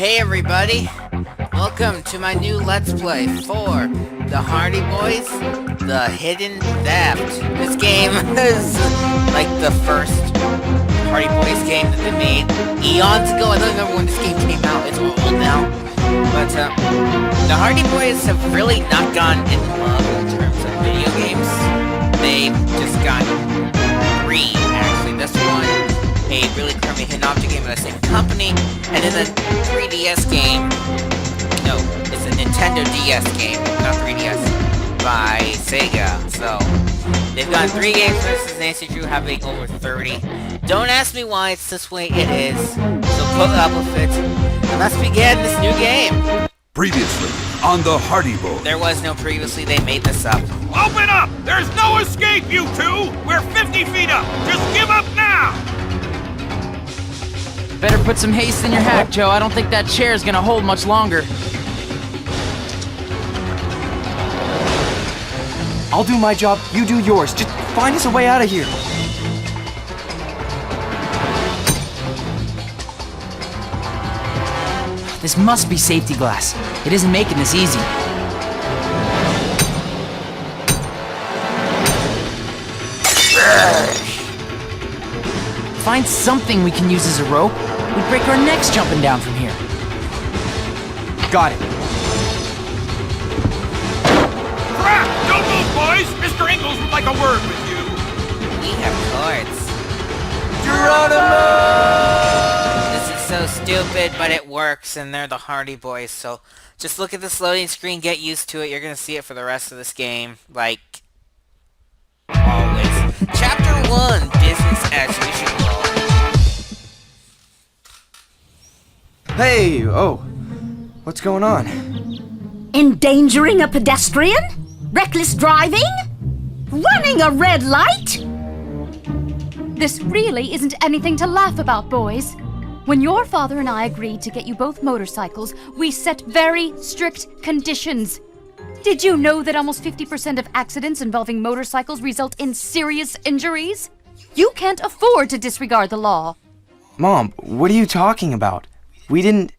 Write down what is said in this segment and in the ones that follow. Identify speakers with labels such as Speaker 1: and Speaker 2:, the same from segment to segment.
Speaker 1: Hey everybody! Welcome to my new Let's Play for the Hardy Boys, The Hidden Theft. This game is like the first Hardy Boys game that they made eons ago. I don't remember when this game came out. It's old now. But the Hardy Boys have really not gone in love in terms of video games. They've just gotten three, actually. This one, a really crummy hidden object game by the same company, and then a 3DS game. No, it's a Nintendo DS game, not 3DS, by Sega. So they've gotten 3 games versus Nancy Drew having over 30. Don't ask me why it's this way, it is. So put up with it, and let's begin this new game.
Speaker 2: Previously on the Hardy Boys.
Speaker 1: There was no previously, they made this up.
Speaker 3: Open up! There's no escape, you two! We're 50 feet up! Just give up now!
Speaker 4: Better put some haste in your hack, Joe. I don't think that chair's gonna hold much longer.
Speaker 5: I'll do my job, you do yours. Just find us a way out of here.
Speaker 4: This must be safety glass. It isn't making this easy. Find something we can use as a rope. We'd break our necks jumping down from here.
Speaker 5: Got it.
Speaker 3: Crap! Don't move, boys! Mr. Ingalls would like a word with you.
Speaker 1: We have cards.
Speaker 5: Geronimo!
Speaker 1: This is so stupid, but it works, and they're the Hardy Boys, so just look at this loading screen, get used to it. You're gonna see it for the rest of this game, like always. Chapter 1, Business as Usual.
Speaker 5: Hey, oh. What's going on?
Speaker 6: Endangering a pedestrian? Reckless driving? Running a red light?
Speaker 7: This really isn't anything to laugh about, boys. When your father and I agreed to get you both motorcycles, we set very strict conditions. Did you know that almost 50% of accidents involving motorcycles result in serious injuries? You can't afford to disregard the law.
Speaker 5: Mom, what are you talking about? We didn't...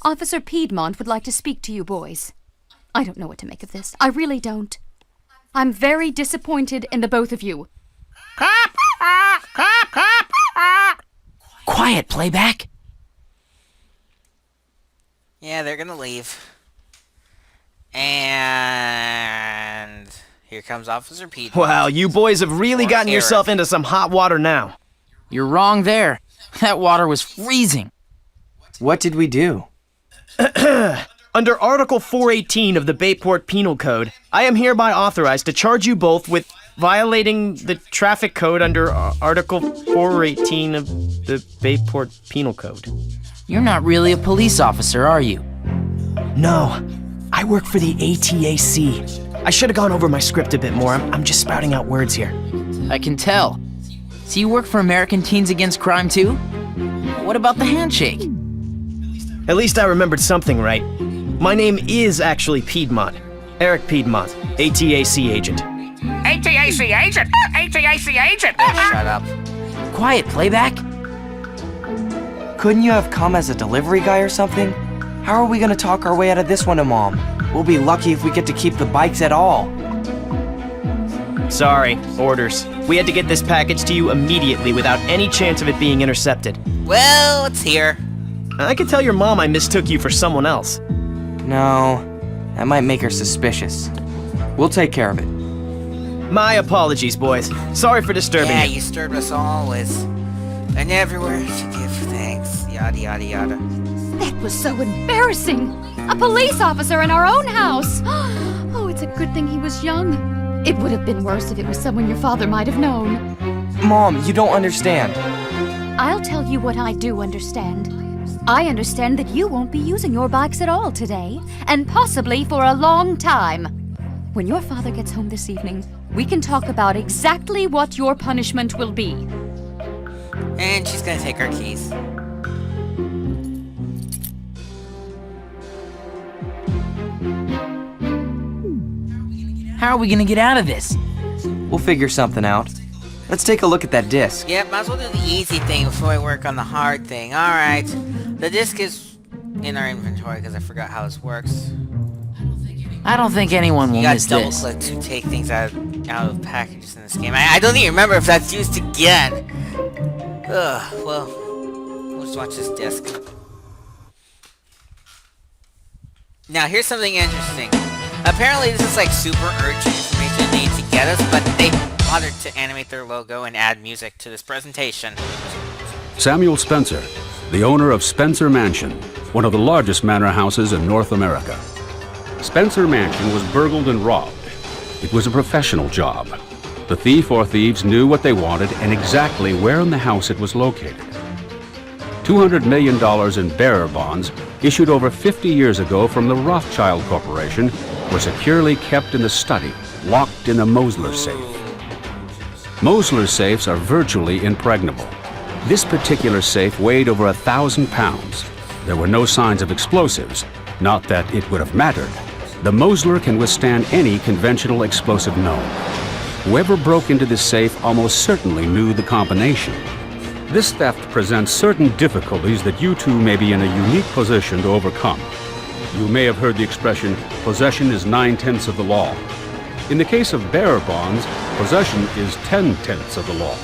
Speaker 7: Officer Piedmont would like to speak to you, boys. I don't know what to make of this. I really don't. I'm very disappointed in the both of you.
Speaker 4: Quiet, playback.
Speaker 1: Yeah, they're gonna leave. And here comes Officer Piedmont.
Speaker 8: Wow, you boys have really
Speaker 1: Or
Speaker 8: gotten
Speaker 1: Eric.
Speaker 8: yourself into some hot water now.
Speaker 4: You're wrong there. That water was freezing.
Speaker 5: What did we do?
Speaker 8: Under Article 418 of the Bayport Penal Code, I am hereby authorized to charge you both with violating the traffic code under Article 418 of the Bayport Penal Code.
Speaker 4: You're not really a police officer, are you?
Speaker 8: No, I work for the ATAC. I should have gone over my script a bit more. I'm just spouting out words here.
Speaker 4: I can tell. So you work for American Teens Against Crime too? What about the handshake?
Speaker 8: At least I remembered something right. My name is actually Piedmont. Eric Piedmont, ATAC agent.
Speaker 3: ATAC agent! ATAC agent!
Speaker 1: Shut up.
Speaker 4: Quiet, playback.
Speaker 5: Couldn't you have come as a delivery guy or something? How are we gonna talk our way out of this one to Mom? We'll be lucky if we get to keep the bikes at all.
Speaker 8: Sorry, orders. We had to get this package to you immediately without any chance of it being intercepted.
Speaker 1: Well, it's here.
Speaker 8: I could tell your mom I mistook you for someone else.
Speaker 5: No, that might make her suspicious. We'll take care of it.
Speaker 8: My apologies, boys. Sorry for disturbing
Speaker 1: Yeah,
Speaker 8: you.
Speaker 1: you stirred us always. And everywhere to give thanks. Yada yada yada.
Speaker 7: That was so embarrassing. A police officer in our own house. Oh, it's a good thing he was young. It would have been worse if it was someone your father might have known.
Speaker 5: Mom, you don't understand.
Speaker 7: I'll tell you what I do understand. I understand that you won't be using your bikes at all today, and possibly for a long time. When your father gets home this evening, we can talk about exactly what your punishment will be.
Speaker 1: And she's gonna take our keys.
Speaker 4: How are we gonna get out of this?
Speaker 5: We'll figure something out. Let's take a look at that disc.
Speaker 1: Yep, might as well do the easy thing before I work on the hard thing. Alright. The disc is in our inventory because I forgot how this works.
Speaker 4: I don't think anyone will
Speaker 1: You gotta
Speaker 4: miss
Speaker 1: double
Speaker 4: this.
Speaker 1: click to take things out of packages in this game. I don't even remember if that's used again. Ugh, well, we'll just watch this disc. Now, here's something interesting. Apparently, this is like super urgent information they need to get us, but they bothered to animate their logo and add music to this presentation.
Speaker 2: Samuel Spencer, the owner of Spencer Mansion, one of the largest manor houses in North America. Spencer Mansion was burgled and robbed. It was a professional job. The thief or thieves knew what they wanted and exactly where in the house it was located. $200 million in bearer bonds, issued over 50 years ago from the Rothschild Corporation, were securely kept in the study, locked in a Mosler safe. Mosler safes are virtually impregnable. This particular safe weighed over 1,000 pounds. There were no signs of explosives, not that it would have mattered. The Mosler can withstand any conventional explosive known. Whoever broke into this safe almost certainly knew the combination. This theft presents certain difficulties that you two may be in a unique position to overcome. You may have heard the expression, possession is 9/10 of the law. In the case of bearer bonds, possession is 10/10 of the law.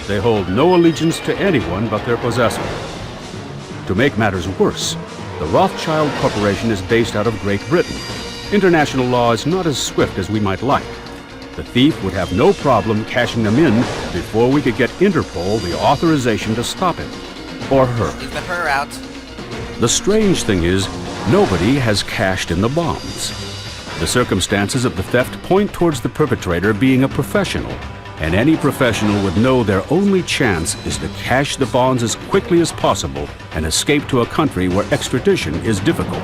Speaker 2: They hold no allegiance to anyone but their possessor. To make matters worse, the Rothschild Corporation is based out of Great Britain. International law is not as swift as we might like. The thief would have no problem cashing them in before we could get Interpol the authorization to stop him. Or her.
Speaker 1: Leave the her out.
Speaker 2: The strange thing is, nobody has cashed in the bonds. The circumstances of the theft point towards the perpetrator being a professional, and any professional would know their only chance is to cash the bonds as quickly as possible and escape to a country where extradition is difficult.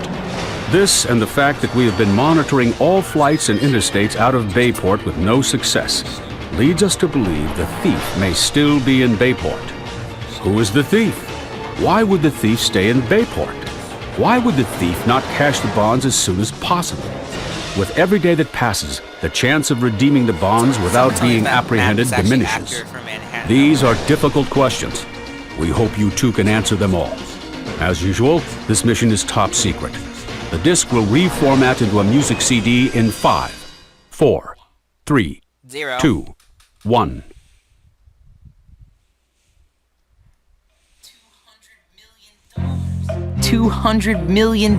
Speaker 2: This and the fact that we have been monitoring all flights and interstates out of Bayport with no success leads us to believe the thief may still be in Bayport. Who is the thief? Why would the thief stay in Bayport? Why would the thief not cash the bonds as soon as possible? With every day that passes, the chance of redeeming the bonds without
Speaker 1: Someone tell me
Speaker 2: being
Speaker 1: that map
Speaker 2: apprehended
Speaker 1: is actually
Speaker 2: diminishes.
Speaker 1: accurate for Manhattan.
Speaker 2: These are difficult questions. We hope you two can answer them all. As usual, this mission is top secret. The disc will reformat into a music CD in 5, 4, 3,
Speaker 1: 0.
Speaker 2: 2, 1.
Speaker 4: $200 million!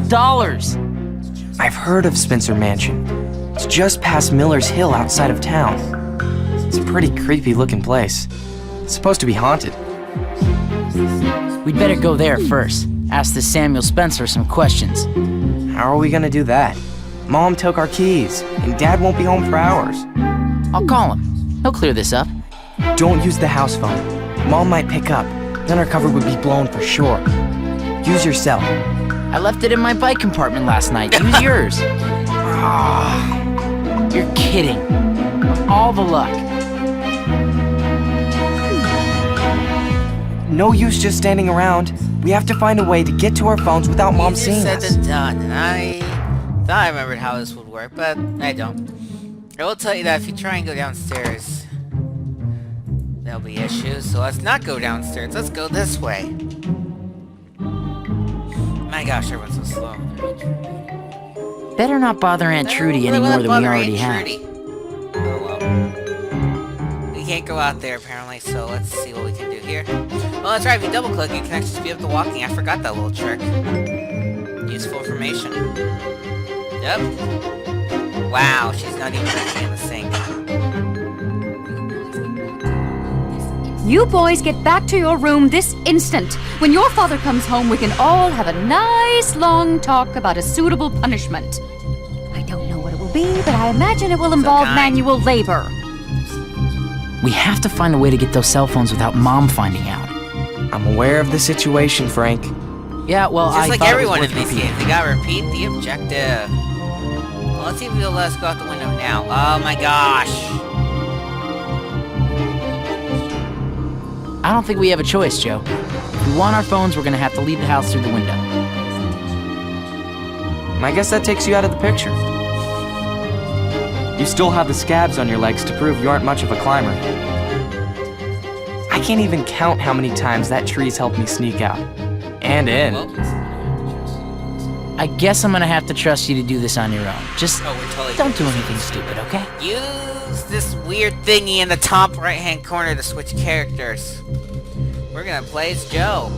Speaker 5: I've heard of Spencer Mansion. It's just past Miller's Hill outside of town. It's a pretty creepy looking place. It's supposed to be haunted.
Speaker 4: We'd better go there first. Ask the Samuel Spencer some questions.
Speaker 5: How are we gonna do that? Mom took our keys, and Dad won't be home for hours.
Speaker 4: I'll call him. He'll clear this up.
Speaker 5: Don't use the house phone. Mom might pick up. Then our cover would be blown for sure. Use your cell.
Speaker 4: I left it in my bike compartment last night. Use yours. You're kidding. All the luck.
Speaker 5: No use just standing around. We have to find a way to get to our phones without Mom
Speaker 1: Easier
Speaker 5: seeing
Speaker 1: said
Speaker 5: us.
Speaker 1: than done, and I thought I remembered how this would work, but I don't. I will tell you that if you try and go downstairs, there'll be issues, so let's not go downstairs. Let's go this way. My gosh, everyone's so slow.
Speaker 4: Better not bother Aunt Trudy any more than we already have.
Speaker 1: Oh well. We can't go out there apparently, so let's see what we can do here. Oh, that's right, if you double click, you can actually speed up the walking. I forgot that little trick. Useful information. Yep. Wow, she's not even looking in the sink.
Speaker 7: You boys get back to your room this instant. When your father comes home, we can all have a nice long talk about a suitable punishment. I don't know what it will be, but I imagine it will involve
Speaker 1: kind.
Speaker 7: manual labor.
Speaker 4: We have to find a way to get those cell phones without Mom finding out.
Speaker 5: I'm aware of the situation, Frank.
Speaker 4: Yeah, well,
Speaker 1: Just
Speaker 4: I
Speaker 1: like
Speaker 4: thought
Speaker 1: everyone
Speaker 4: it
Speaker 1: in
Speaker 4: was worth
Speaker 1: these
Speaker 4: repeating.
Speaker 1: games, they gotta repeat the objective. Well, let's see if they'll let us go out the window now. Oh my gosh.
Speaker 4: I don't think we have a choice, Joe. If we want our phones, we're gonna have to leave the house through the window.
Speaker 5: And I guess that takes you out of the picture. You still have the scabs on your legs to prove you aren't much of a climber. I can't even count how many times that tree's helped me sneak out. And in.
Speaker 1: Well,
Speaker 4: I guess I'm gonna have to trust you to do this on your own. Just
Speaker 1: Oh, we're totally
Speaker 4: don't do
Speaker 1: gonna
Speaker 4: anything stupid, okay?
Speaker 1: Use this weird thingy in the top right-hand corner to switch characters. We're gonna play as Joe.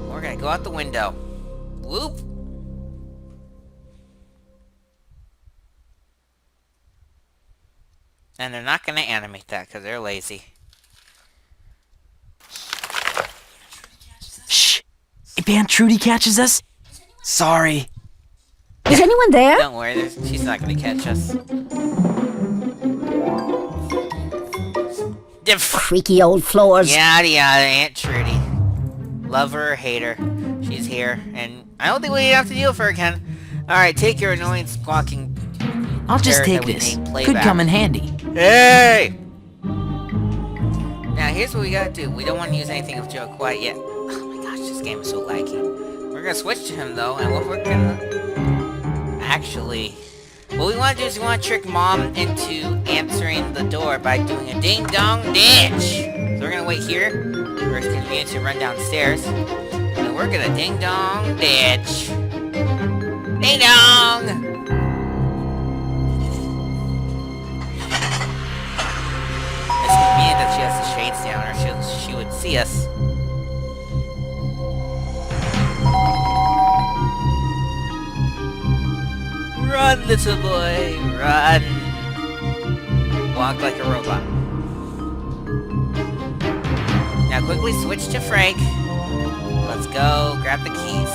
Speaker 1: We're gonna go out the window. Whoop. And they're not gonna animate that because they're lazy.
Speaker 5: Shh! If Aunt Trudy catches us, sorry.
Speaker 6: Is anyone there?
Speaker 1: Don't worry, she's not gonna catch us.
Speaker 6: Creaky old floors.
Speaker 1: Yada yada, Aunt Trudy. Love her or hate her, she's here, and I don't think we have to deal with her again. Alright, take your annoying squawking.
Speaker 4: I'll just
Speaker 1: parrot
Speaker 4: take
Speaker 1: that we
Speaker 4: this.
Speaker 1: named
Speaker 4: Could
Speaker 1: Playback.
Speaker 4: come in handy.
Speaker 1: Hey! Now here's what we gotta do. We don't want to use anything of Joe quite yet. Oh my gosh, this game is so laggy. We're gonna switch to him though, and what we're gonna... Actually... What we want to do is we want to trick Mom into answering the door by doing a ding-dong ditch. So we're going to wait here for his convenience to run downstairs. And we're going to ding-dong ditch. Ding-dong! It's convenient that she has the shades down or she would see us. Run, little boy, run. Walk like a robot. Now quickly switch to Frank. Let's go, grab the keys.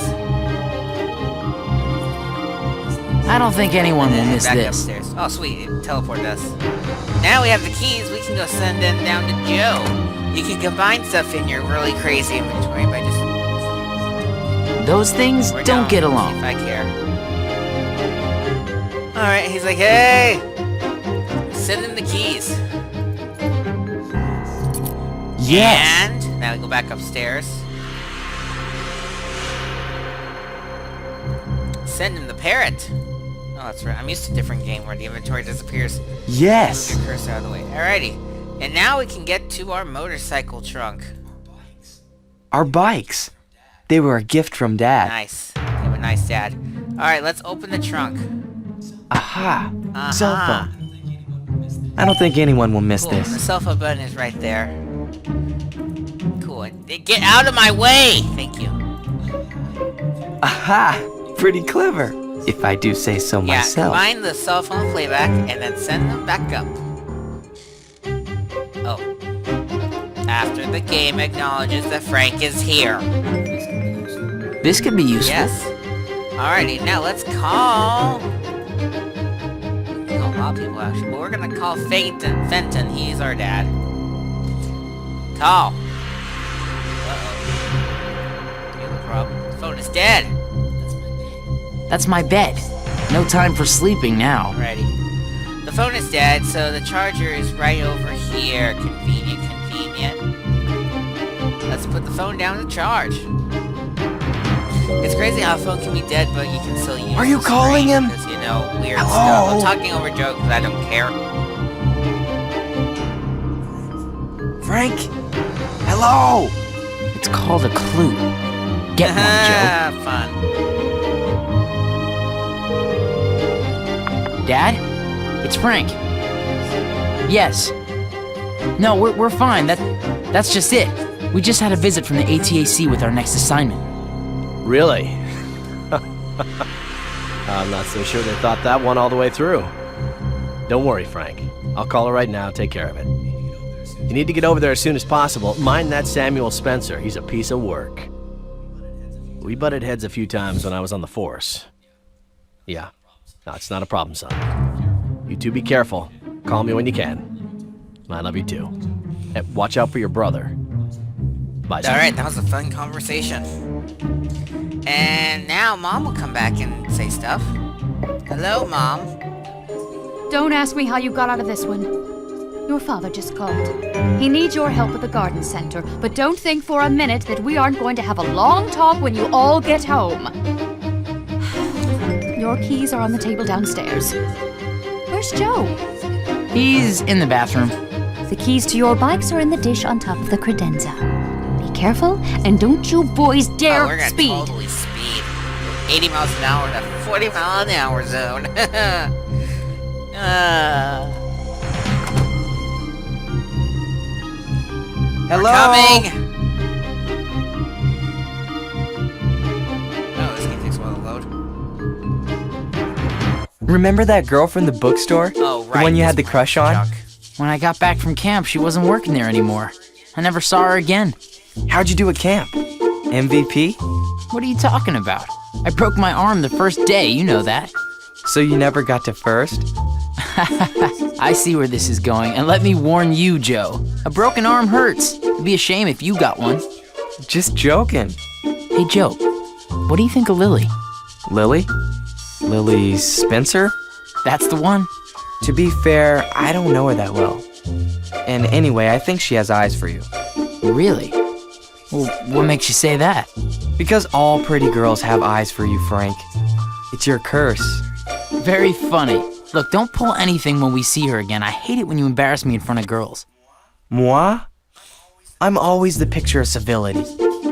Speaker 4: I don't think anyone will
Speaker 1: And
Speaker 4: miss
Speaker 1: back
Speaker 4: this.
Speaker 1: upstairs. Oh sweet, it teleported us. Now we have the keys, we can go send them down to Joe. You can combine stuff in your really crazy inventory by just...
Speaker 4: Those things
Speaker 1: We're
Speaker 4: don't
Speaker 1: down.
Speaker 4: get
Speaker 1: See
Speaker 4: along.
Speaker 1: if I care. Alright, he's like, hey! Send him the keys.
Speaker 4: Yes!
Speaker 1: And now we go back upstairs. Send him the parrot. Oh, that's right. I'm used to a different game where the inventory disappears.
Speaker 5: Yes!
Speaker 1: Move your cursor out of the way. Alrighty. And now we can get to our motorcycle trunk.
Speaker 5: Our bikes. They were a gift from Dad.
Speaker 1: Nice. You have a nice dad. Alright, let's open the trunk.
Speaker 5: Aha!
Speaker 1: Uh-huh.
Speaker 5: Cell phone. I don't think anyone will miss
Speaker 1: Cool. The
Speaker 5: this.
Speaker 1: cell phone button is right there. Cool. Get out of my way! Thank you.
Speaker 5: Aha! Pretty clever, if I do say so
Speaker 1: Yeah,
Speaker 5: myself.
Speaker 1: combine the cell phone playback and then send them back up. Oh. After the game acknowledges that Frank is here.
Speaker 4: This could be useful.
Speaker 1: Yes? Alrighty, now let's call... We can call a lot of people actually, but we're gonna call Fenton. He's our dad. Call. Uh-oh. You have a problem? The phone is dead.
Speaker 4: That's my bed. No time for sleeping now.
Speaker 1: Alrighty. The phone is dead, so the charger is right over here. Convenient, convenient. Let's put the phone down to charge. It's crazy how a phone can be dead, but you can still use
Speaker 5: Are you
Speaker 1: the
Speaker 5: calling
Speaker 1: screen
Speaker 5: him?
Speaker 1: 'cause, you know, weird
Speaker 5: Hello?
Speaker 1: stuff. I'm talking over Joe because I don't care.
Speaker 5: Frank? Hello!
Speaker 4: It's called a clue. Get one,
Speaker 1: Ah, fun.
Speaker 4: Joe. Dad? It's Frank. Yes. No, we're fine. That's just it. We just had a visit from the ATAC with our next assignment.
Speaker 8: Really? I'm not so sure they thought that one all the way through. Don't worry, Frank. I'll call her right now, take care of it. You need to get over there as soon as possible. Mind that Samuel Spencer. He's a piece of work. We butted heads a few times when I was on the force. Yeah. No, it's not a problem, son. You two be careful. Call me when you can. I love you too. And watch out for your brother. Bye, son.
Speaker 1: Alright, that was a fun conversation. And now Mom will come back and say stuff. Hello, Mom.
Speaker 7: Don't ask me how you got out of this one. Your father just called. He needs your help at the garden center, but don't think for a minute that we aren't going to have a long talk when you all get home. Your keys are on the table downstairs. Where's Joe?
Speaker 4: He's in the bathroom.
Speaker 7: The keys to your bikes are in the dish on top of the credenza. Be careful, and don't you boys dare
Speaker 1: Oh, we're gonna
Speaker 7: speed.
Speaker 1: totally speed. 80 miles an hour in a 40 mile an hour zone.
Speaker 5: Hello?
Speaker 1: Coming! Oh, this game takes a while to load.
Speaker 5: Remember that girl from the bookstore?
Speaker 1: Oh, right.
Speaker 5: The one you had the
Speaker 1: this
Speaker 5: crush on?
Speaker 1: Chuck.
Speaker 4: When I got back from camp, she wasn't working there anymore. I never saw her again.
Speaker 5: How'd you do at camp? MVP?
Speaker 4: What are you talking about? I broke my arm the first day, you know that.
Speaker 5: So you never got to first?
Speaker 4: I see where this is going, and let me warn you, Joe. A broken arm hurts. It'd be a shame if you got one.
Speaker 5: Just joking.
Speaker 4: Hey, Joe, what do you think of Lily?
Speaker 5: Lily? Lily Spencer?
Speaker 4: That's the one.
Speaker 5: To be fair, I don't know her that well. And anyway, I think she has eyes for you.
Speaker 4: Really? Well, what makes you say that?
Speaker 5: Because all pretty girls have eyes for you, Frank. It's your curse.
Speaker 4: Very funny. Look, don't pull anything when we see her again. I hate it when you embarrass me in front of girls.
Speaker 5: Moi? I'm always the picture of civility.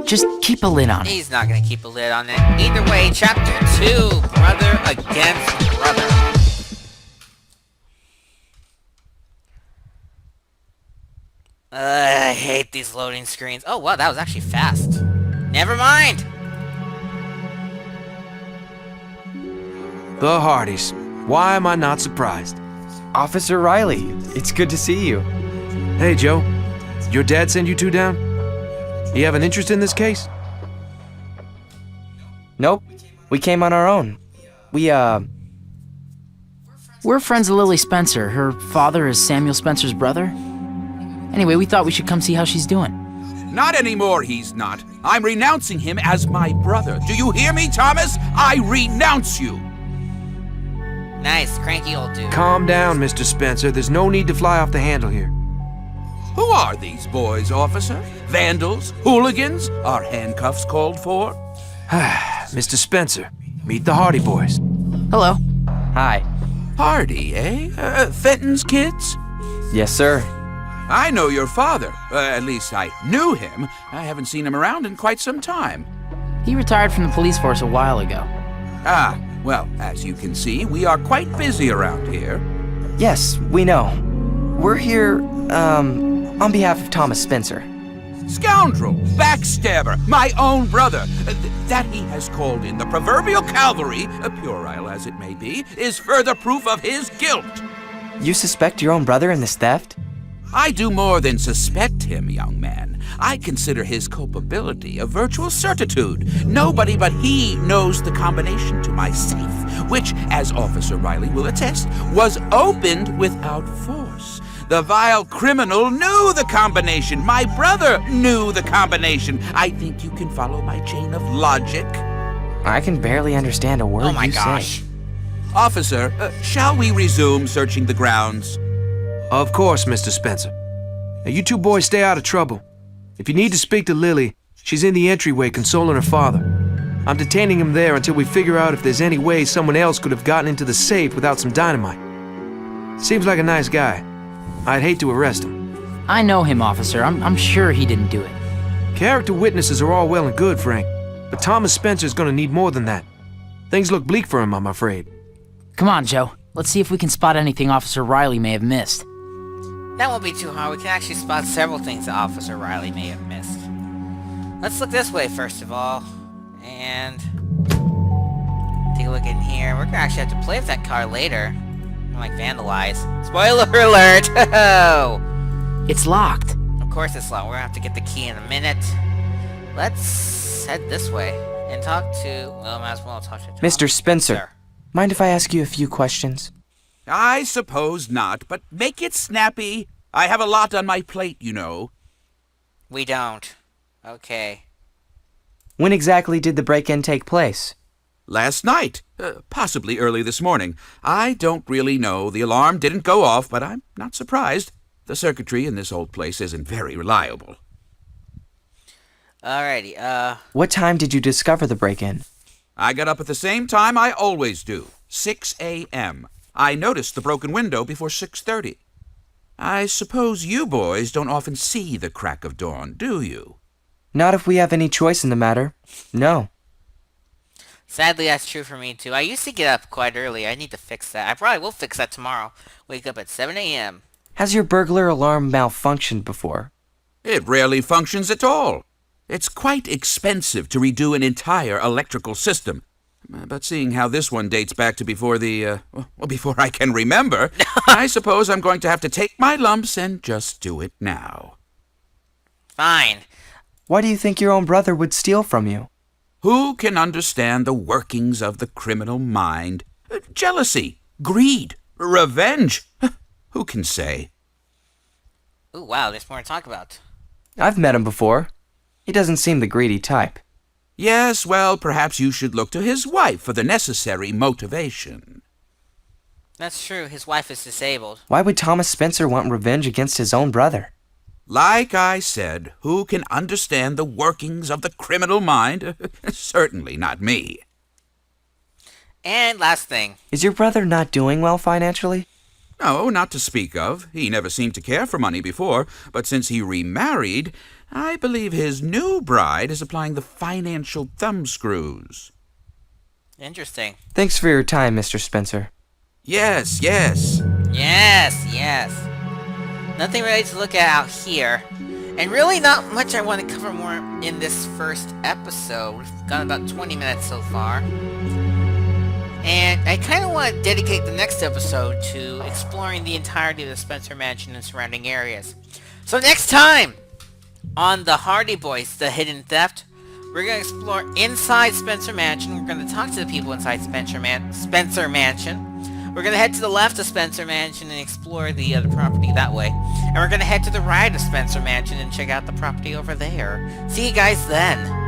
Speaker 4: Just keep a lid on it.
Speaker 1: He's not gonna keep a lid on it. Either way, chapter 2, brother against brother. I hate these loading screens. Oh, wow, that was actually fast. Never mind.
Speaker 9: The Hardys. Why am I not surprised?
Speaker 5: Officer Riley, it's good to see you.
Speaker 9: Hey, Joe. Your dad send you two down? You have an interest in this case?
Speaker 5: Nope, we came on our own.
Speaker 4: We're friends of Lily Spencer. Her father is Samuel Spencer's brother. Anyway, we thought we should come see how she's doing.
Speaker 3: Not anymore, he's not. I'm renouncing him as my brother. Do you hear me, Thomas? I renounce you.
Speaker 1: Nice, cranky old dude.
Speaker 9: Calm down, Mr. Spencer. There's no need to fly off the handle here.
Speaker 3: Who are these boys, officer? Vandals? Hooligans? Are handcuffs called for?
Speaker 9: Mr. Spencer, meet the Hardy Boys.
Speaker 4: Hello.
Speaker 5: Hi.
Speaker 3: Hardy, eh? Fenton's kids?
Speaker 5: Yes, sir.
Speaker 3: I know your father. At least I knew him. I haven't seen him around in quite some time.
Speaker 4: He retired from the police force a while ago.
Speaker 3: Ah, well, as you can see, we are quite busy around here.
Speaker 5: Yes, we know. We're here, on behalf of Thomas Spencer.
Speaker 3: Scoundrel! Backstabber! My own brother! That he has called in the proverbial cavalry, puerile as it may be, is further proof of his guilt.
Speaker 5: You suspect your own brother in this theft?
Speaker 3: I do more than suspect him, young man. I consider his culpability a virtual certitude. Nobody but he knows the combination to my safe, which, as Officer Riley will attest, was opened without force. The vile criminal knew the combination. My brother knew the combination. I think you can follow my chain of logic.
Speaker 5: I can barely understand a word
Speaker 1: Oh my
Speaker 5: you
Speaker 1: gosh.
Speaker 5: say.
Speaker 3: Officer, shall we resume searching the grounds?
Speaker 9: Of course, Mr. Spencer. Now, you two boys stay out of trouble. If you need to speak to Lily, she's in the entryway consoling her father. I'm detaining him there until we figure out if there's any way someone else could have gotten into the safe without some dynamite. Seems like a nice guy. I'd hate to arrest him.
Speaker 4: I know him, officer. I'm sure he didn't do it.
Speaker 9: Character witnesses are all well and good, Frank, but Thomas Spencer's gonna need more than that. Things look bleak for him, I'm afraid.
Speaker 4: Come on, Joe. Let's see if we can spot anything Officer Riley may have missed.
Speaker 1: That won't be too hard. We can actually spot several things that Officer Riley may have missed. Let's look this way first of all. And take a look in here. We're gonna actually have to play with that car later. Like vandalize. Spoiler alert!
Speaker 4: It's locked.
Speaker 1: Of course it's locked. We're gonna have to get the key in a minute. Let's head this way and talk to. Well, might as well talk to Tom.
Speaker 5: Mr. Spencer,
Speaker 1: Sir.
Speaker 5: mind if I ask you a few questions?
Speaker 3: I suppose not, but make it snappy. I have a lot on my plate, you know.
Speaker 1: We don't. Okay.
Speaker 5: When exactly did the break-in take place?
Speaker 3: Last night. Possibly early this morning. I don't really know. The alarm didn't go off, but I'm not surprised. The circuitry in this old place isn't very reliable.
Speaker 1: Alrighty,
Speaker 5: What time did you discover the break-in?
Speaker 3: I got up at the same time I always do, 6 a.m. I noticed the broken window before 6:30. I suppose you boys don't often see the crack of dawn, do you?
Speaker 5: Not if we have any choice in the matter. No.
Speaker 1: Sadly, that's true for me too. I used to get up quite early. I need to fix that. I probably will fix that tomorrow. Wake up at 7 a.m.
Speaker 5: Has your burglar alarm malfunctioned before?
Speaker 3: It rarely functions at all. It's quite expensive to redo an entire electrical system. But seeing how this one dates back to before before I can remember, I suppose I'm going to have to take my lumps and just do it now.
Speaker 1: Fine.
Speaker 5: Why do you think your own brother would steal from you?
Speaker 3: Who can understand the workings of the criminal mind? Jealousy, greed, revenge. Who can say?
Speaker 1: Ooh, wow, there's more to talk about.
Speaker 5: I've met him before. He doesn't seem the greedy type.
Speaker 3: Yes, well, perhaps you should look to his wife for the necessary motivation.
Speaker 1: That's true. His wife is disabled.
Speaker 5: Why would Thomas Spencer want revenge against his own brother?
Speaker 3: Like I said, who can understand the workings of the criminal mind? Certainly not me.
Speaker 1: And last thing.
Speaker 5: Is your brother not doing well financially?
Speaker 3: No, not to speak of. He never seemed to care for money before, but since he remarried, I believe his new bride is applying the financial thumbscrews.
Speaker 1: Interesting.
Speaker 5: Thanks for your time, Mr. Spencer.
Speaker 3: Yes, yes.
Speaker 1: Yes. Nothing really to look at out here. And really not much I want to cover more in this first episode. We've got about 20 minutes so far. And I kind of want to dedicate the next episode to exploring the entirety of the Spencer Mansion and surrounding areas. So next time on The Hardy Boys, The Hidden Theft, we're going to explore inside Spencer Mansion. We're going to talk to the people inside Spencer Mansion. We're going to head to the left of Spencer Mansion and explore the other property that way. And we're going to head to the right of Spencer Mansion and check out the property over there. See you guys then.